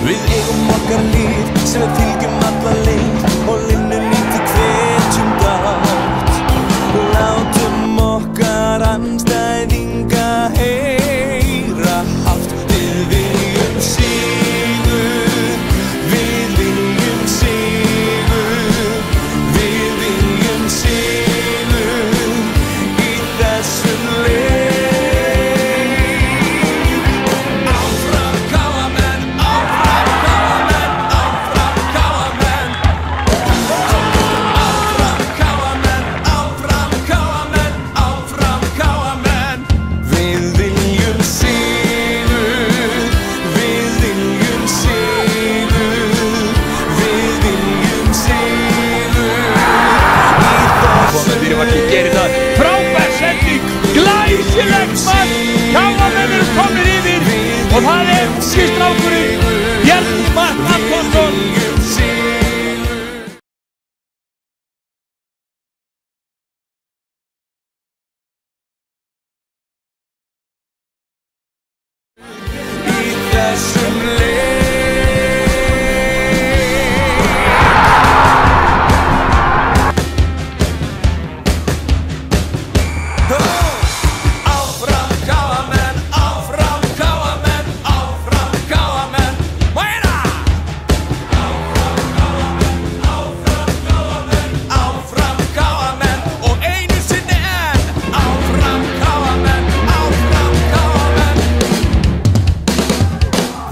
Við eigum okkar lið sem við fylgjum alla leið og linnum lítið hvetjum dátt. Látum okkar andstæðinga heyra hátt. Við viljum sigur, við viljum sigur, við viljum sigur í þessum leik. Frábær sending, glæsilegt mark, KM eru komnir yfir og það ungi strákurinn Bjarni Antonsson.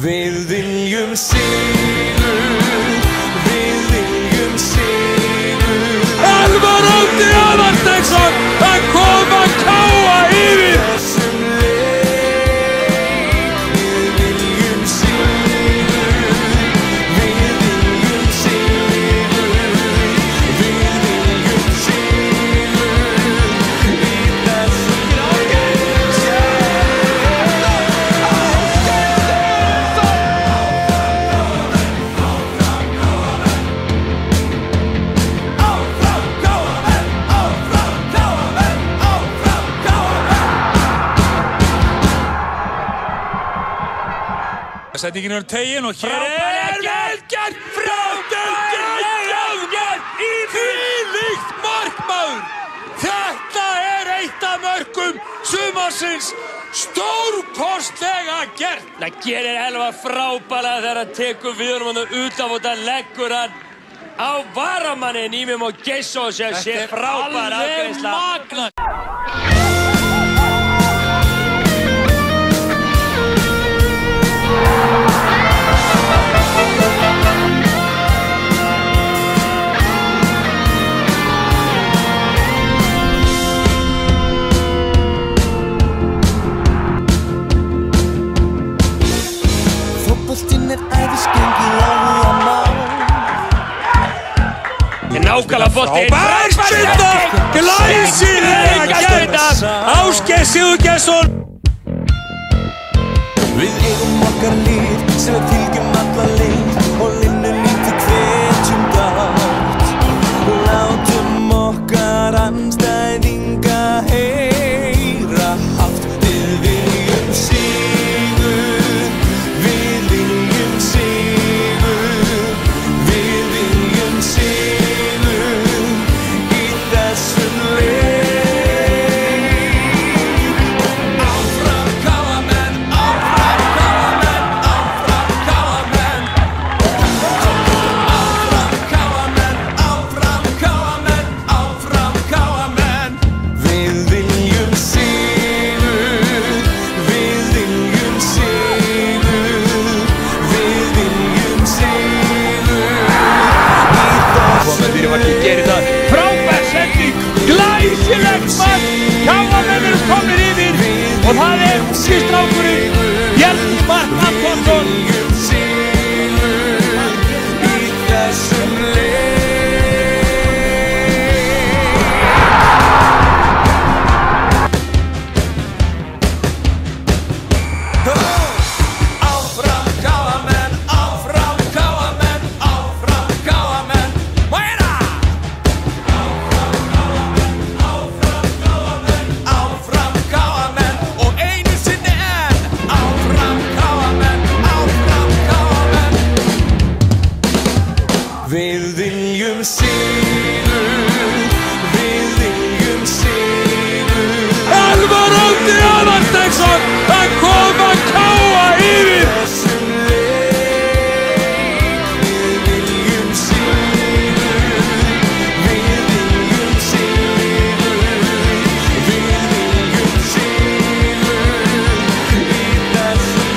Við viljum sigur, við viljum sigur. Elvar Árni Aðalsteinsson að koma KA yfir. Þessum leik, við viljum sigur, við viljum sigur, við viljum sigur í þessum leik. Settingin tegin og hér vel gert, frábært þvílíkt mark maður. Þetta eitt af mörkum sumarsins, stórkostlega gert. Það gerir Elvar frábærlega þegar hann tekur við honum hann utan og það leggur hann á varamannin Ímim og Geisso sem sé frábær afgreiðsla. Magna. Fótboltinn æðisgengið áhuga mál. Nákvæmlega boltinn. Frábær spyrna, glæsilega gert af Ásgeir Sigurgeirsson. Við eigum okkar lið sem við fylgjum alla leið og linnum lítið hvetjum dátt. Látum okkar andstæðinga heyra hátt. Við viljum sigur, við viljum sigur, við viljum sigur í þessum leik. Áfram KM, áfram KM, áfram KM. viljum sigur, við viljum sigur. Elvar Árni Aðalsteinsson að koma KA yfir. Þessum leik, við viljum sigur, við viljum sigur, við viljum sigur í þessum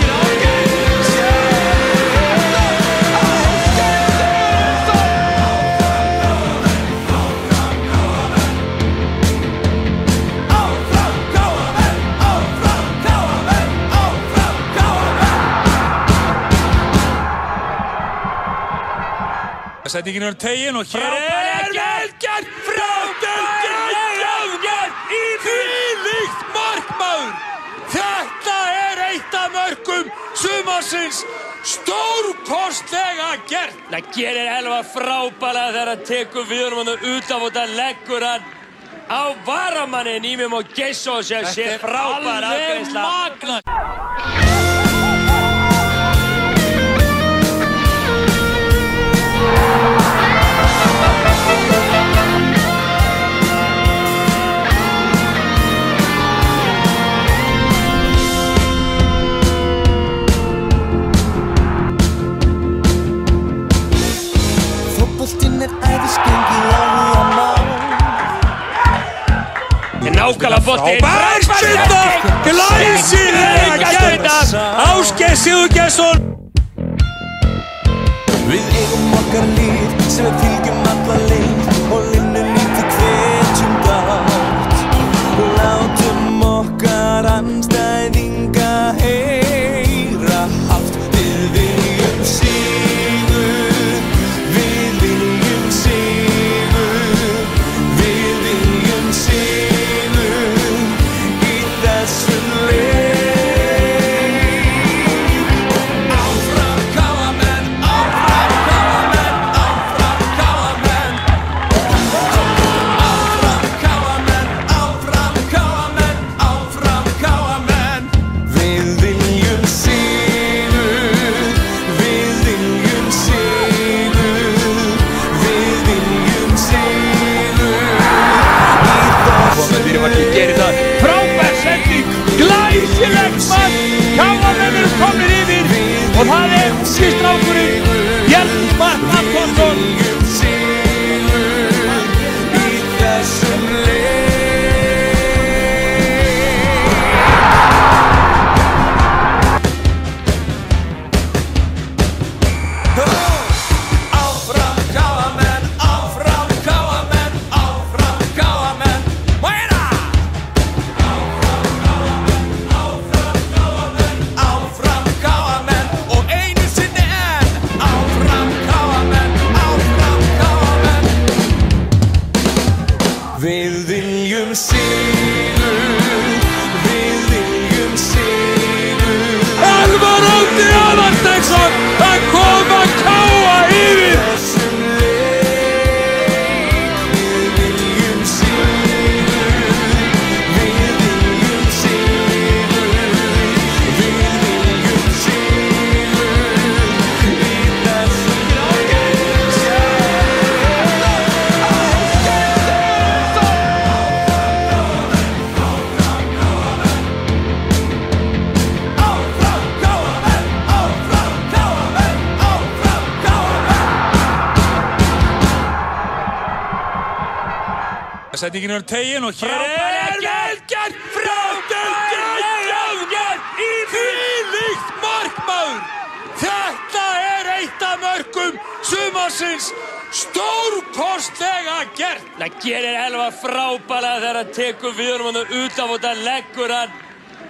Settingin tegin og hér vel gert, frábært í þvílíkt mark, maður. Þetta eitt af mörkum sumarsins, stórkostlega gert. Það gerir Elvar frábælega þegar hann tekur við honum hann utan og það leggur hann á varamannin Ímir Már Geirsson sem sé frábær afgreiðsla. magna. Fótboltinn æðisgengið áhugamál. Nákvæmlega boltinn. Bergsveita, glæsilega gert. Ásgeir Sigurgeirsson. Við eigum okkar lið sem við fylgjum alla leið og linnum lítið hvetjum dátt. Látum okkar andstæðinga heyra hátt. Við viljum sigur, við viljum sigur, við viljum sigur í þessum leik. Áfram KA-menn, áfram KA-menn, áfram KA-menn. Áfram KA-menn, áfram KA-menn, áfram KA-menn. Við viljum sigur, við viljum sigur, við viljum sigur í þessum Gerir það. Frábær sending, glæsilegt mark. KA-menn eru komnir yfir og það ungi strákurinn Bjartmar Antonsson. viljum sigur í þessum Áfram KA-menn, áfram KA-menn, áfram KA-menn. Meira! Áfram KA-menn og einu sinni enn. Áfram KA-menn, áfram KA-menn. Við viljum sigur, við viljum sigur. Elvar Árni Aðalsteinsson að koma KA yfir. Þessum leik, við viljum sigur, við viljum sigur, við viljum sigur í þessum Settingin tegin og hér Vel gert, frábært í þvílíkt mark, maður. Þetta eitt af mörkum sumarsins, stórkostlega gert. Það gerir Elvar frábælega þegar hann tekur við honum hann utan og það leggur hann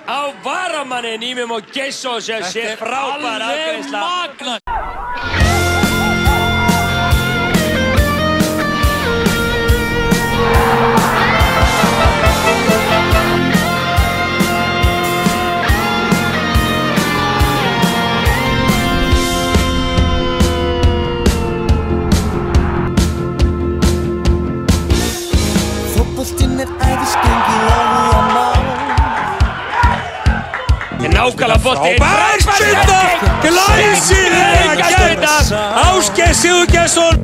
á varamannin Ímir Már Geirsson sem sé frábær afgreiðsla. magna. Fótboltinn æðisgengið áhugamál. Nákvæmlega boltinn. Bergsveita, glæsilega gert. Ásgeir Sigurgeirsson.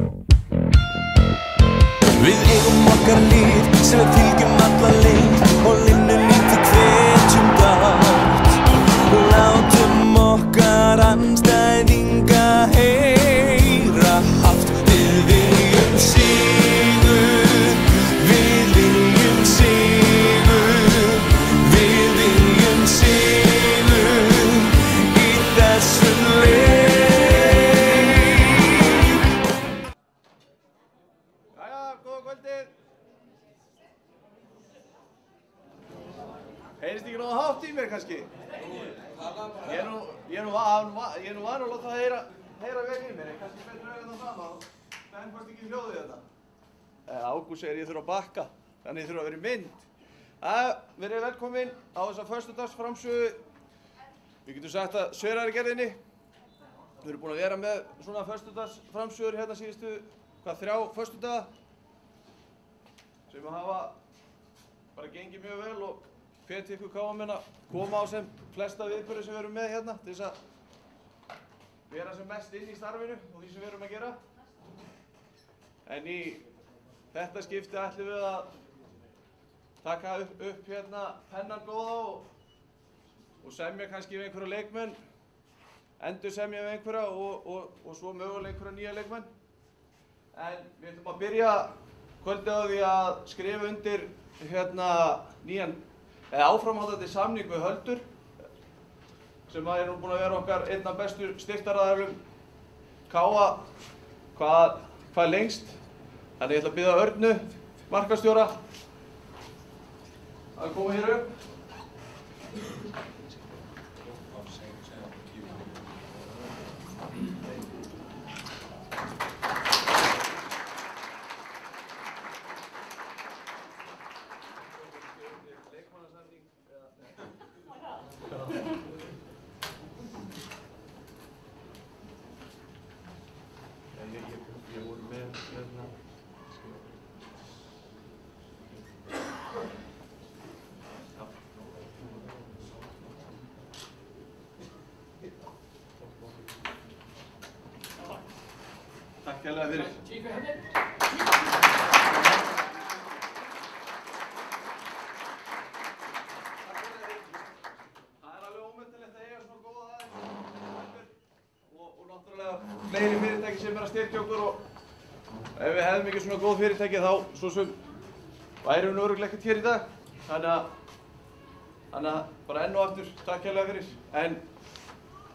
okkar lið sem við fylgjum alla leið og linnum lítið hvetjum gátt. Látum okkar andstæðinga heyra hátt. Við viljum sigur, við viljum sigur, við viljum sigur í þessum leik. Jæja, góða kvöldið. Heyrist ekki nógu hátt í mér kannski? Ég er nú vanur að láta það heyra vel í mér, en kannski betur auðvitað fram að menn fannst ekki hljóðið þetta. Ágúst segir ég þurfa að bakka, þannig ég þurfa að vera í mynd. Verið velkomin á þessa föstudagsframsögu. Við getum sagt að Sveirarigerðinni. Við erum búin að vera með svona föstudagsframsögur hérna síðustu, 3 föstudaga sem að hafa bara gengið mjög vel og hvet ykkur KM-menn að koma á sem flesta viðburði sem við erum með hérna til þess að vera sem mest inn í starfinu og því sem við erum að gera. En í þetta skipti ætlum við að taka upp hérna pennan góða og semja kannski við einhverja leikmenn, endur semja við einhverja og svo mögulega einhverja nýja leikmenn. En við ætlum að byrja kvöldið á því að skrifa undir hérna nýjan áframhaldandi samning við Höldur sem er nú búin að vera okkar einn af bestu styrktaraðilum KA hvað lengst. Þannig ég ætla að biðja Örnu, markastjóra, að koma hér upp. Takk hérlega fyrir. Það er alveg ómyndilegt að eiga svona góða aðeins og náttúrulega fleiri fyrirtæki sem er að styrkja okkur og ef við hefðum ekki svona góð fyrirtæki þá svo sem værum við örugglega ekkert hér í dag. Þannig að bara enn og aftur takk hérlega fyrir. En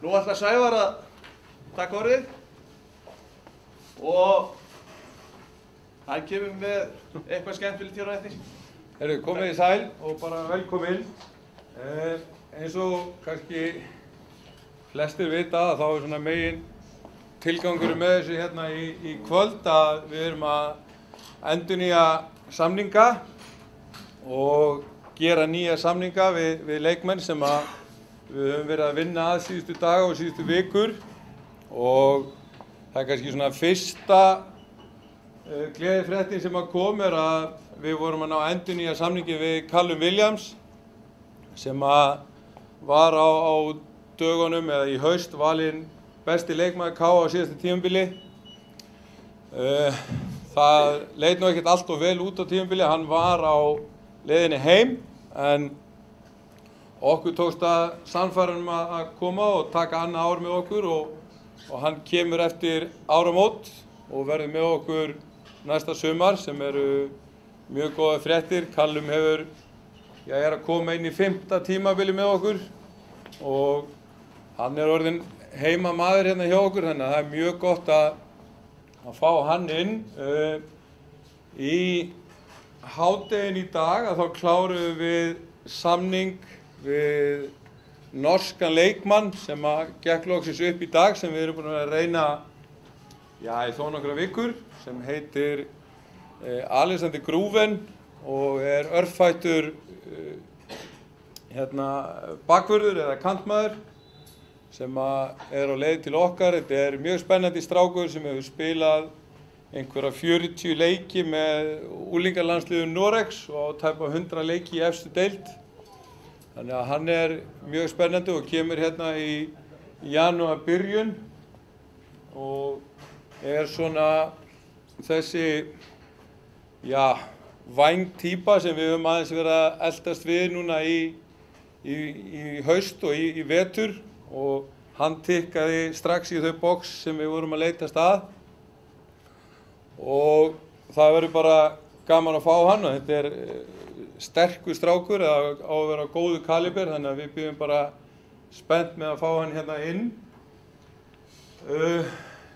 nú ætlar Sævar að taka orðið. Og hann kemur með eitthvað skemmtilegt hér á eftir. Heyrðu, komið í sæl og bara velkomin. Eins og kannski flestir vita þá er svona megin tilgangur með þessu hérna í kvöld að við erum að endurnýja samninga og gera nýja samninga við leikmenn sem við höfum verið að vinna að síðustu daga og síðustu vikur og það er kannski svona fyrsta gleðifréttin sem kom er að við vorum að ná endurnýja samningi við Callum Williams sem var á dögunum eða í haust valinn besti leikmaður KA á síðasta tímabili. Það leit nú ekkert allt of vel út á tímabili, hann var á leiðinni heim en okkur tókst að sannfæra hann að koma og taka annað ár með okkur og hann kemur eftir áramót og verður með okkur næsta sumar sem eru mjög góða fréttir. Callum er að koma inn í 5. tímabili með okkur og hann er orðinn heimamaður hérna hjá okkur þannig að það er mjög gott að fá hann inn. Í hádeginu í dag þá kláruðum við samning við norskan leikmann sem gekk loksins upp í dag sem við erum búin að reyna í þó nokkra vikur sem heitir Alexander Grúven og er örfættur bakvörður eða kantmaður sem er á leið til okkar. Þetta er mjög spennandi strákur sem hefur spilað einhverja 40 leiki með unglingalandsliðum Noregs og tæpa 100 leiki í efstu deild. Þannig að hann er mjög spennandi og kemur hérna í janúar byrjun og er svona þessi vængtýpa sem við höfum aðeins verið að eldast við núna í haust og í vetur, og hann tikkaði strax í þau box sem við vorum að leitast að, og það verður bara gaman að fá hann, og þetta er sterkur strákur, eða á að vera góðu kaliber, þannig að við bíðum bara spennt með að fá hann hérna inn.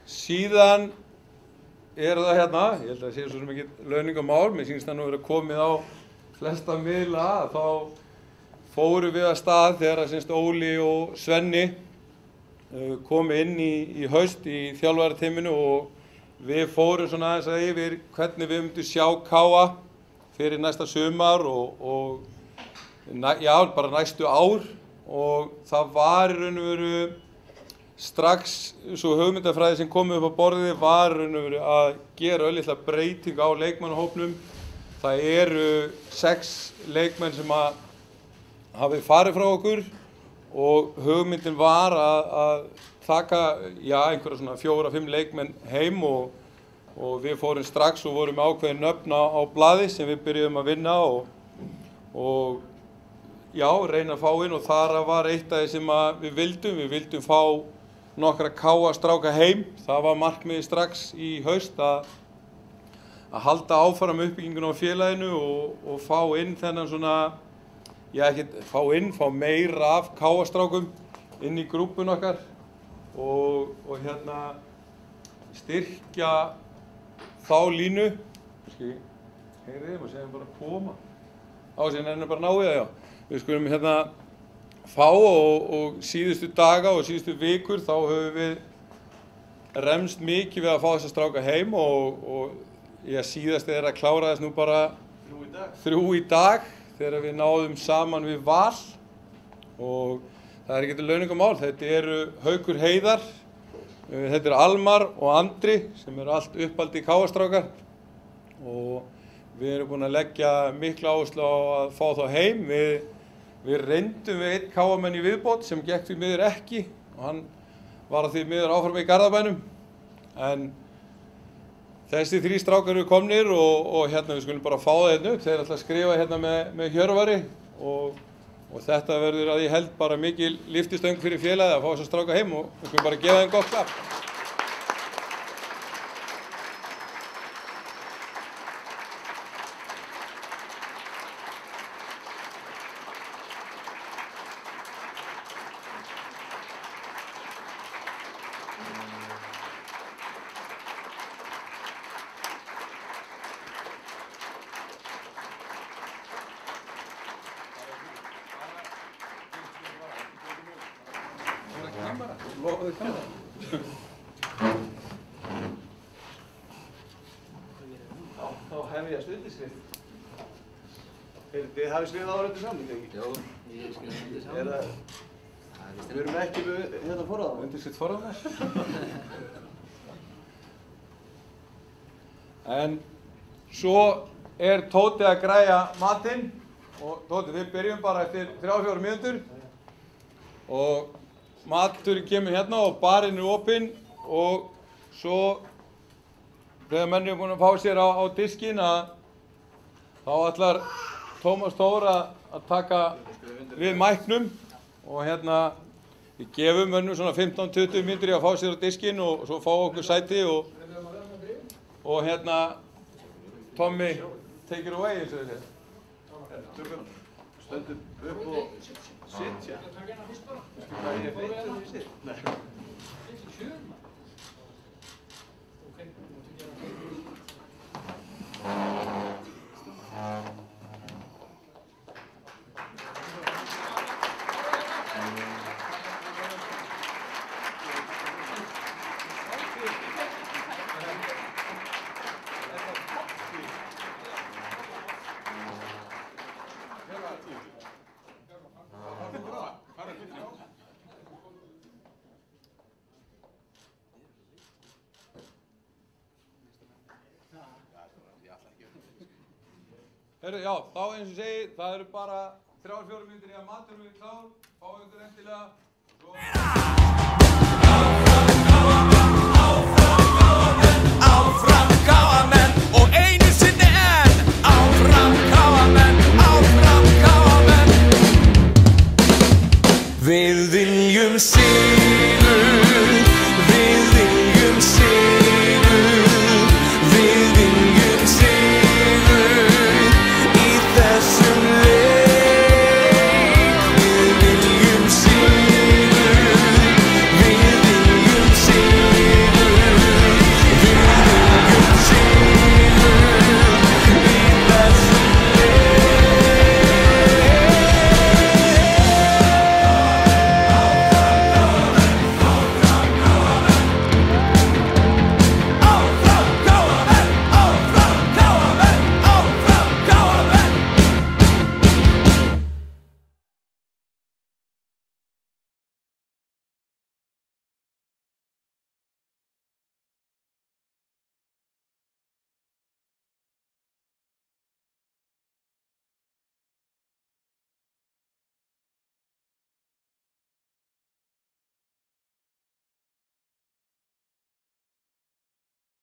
Síðan það hérna, ég held að það sé svo sem ekki launingamál, mér sýnist það nú vera komið á flesta miðla, þá fórum við að stað þegar að Óli og Svenni komu inn í haust í þjálfarateyminu, og við fórum svona aðeins að yfir hvernig við myndum sjá Káa fyrir næsta sumar og já, bara næstu ár, og það var í raun og veru strax svo hugmyndafræði sem komið upp á borðið var í raun og veru að gera örlitla breyting á leikmannahópnum. Það eru 6 leikmenn sem hafi farið frá okkur, og hugmyndin var að taka einhverja svona 4-5 leikmenn heim, og við fórum strax og vorum ákveðin nöfn á blaði sem við byrjuðum að vinna og reyna að fá inn, og þar var eitt af því sem við vildum fá nokkra Káa stráka heim. Það var markmiðið strax í haust að halda áfram uppbyggingun á félaginu og fá inn þennan svona fá meira af Káa strákum inn í grúppun okkar, og hérna styrkja þá línu. Heyrið, maður segir bara koma. Síðan er bara náið það, já. Við skulum hérna fá, og síðustu daga og síðustu vikur þá höfum við remst mikið við að fá þessa stráka heim, og síðast að klára þess nú bara 3 í dag þegar við náðum saman við Val, og það er ekki launingamál. Þetta eru Haukur Heiðar, þetta eru Almar og Andri sem eru allt uppaldi Káastrákar, og við erum búin að leggja mikla áherslu á að fá þá heim. Við reyndum við 1 Káamenn í viðbót sem gekk því miður ekki, og hann var að því miður áfram í Garðabænum, en þessi 3 strákar eru komnir, og hérna við skulum bara fá það hérna upp. Þeir ætla að skrifa hérna með Hjörvari, og þetta verður að ég held bara mikil lyftistöng fyrir félagið að fá þessa stráka heim, og við skulum bara gefa þeim gott klapp. Lofaðu kamera. Þá hef ég að undirskrift. Þið hafið skrifað áður undir samning, ekki? Jó, ég skrifaði undir samning. Við erum ekki með hérna forráðamenn. Undirskrift forráðamenn. En svo er Tóti að græja matinn, og Tóti, við byrjum bara eftir 3-4 mínútur, og maturinn kemur hérna og barinn er opinn, og svo þegar menn eru búin að fá sér á diskinn þá ætlar Tómas Þór að taka við mæknum, og hérna við gefum mönnum svona 15-20 mínútur í að fá sér á diskinn, og svo fá okkur sæti, og hérna Tommy, take it away, eins og þið segja. Stöndum upp og sitja. Veistu hvað ég veit um því sitt? Nei. Heyrðu, já, þá eins og segi, það eru bara 3-4 mínútur í að maturinn er klár, fá ykkur endilega.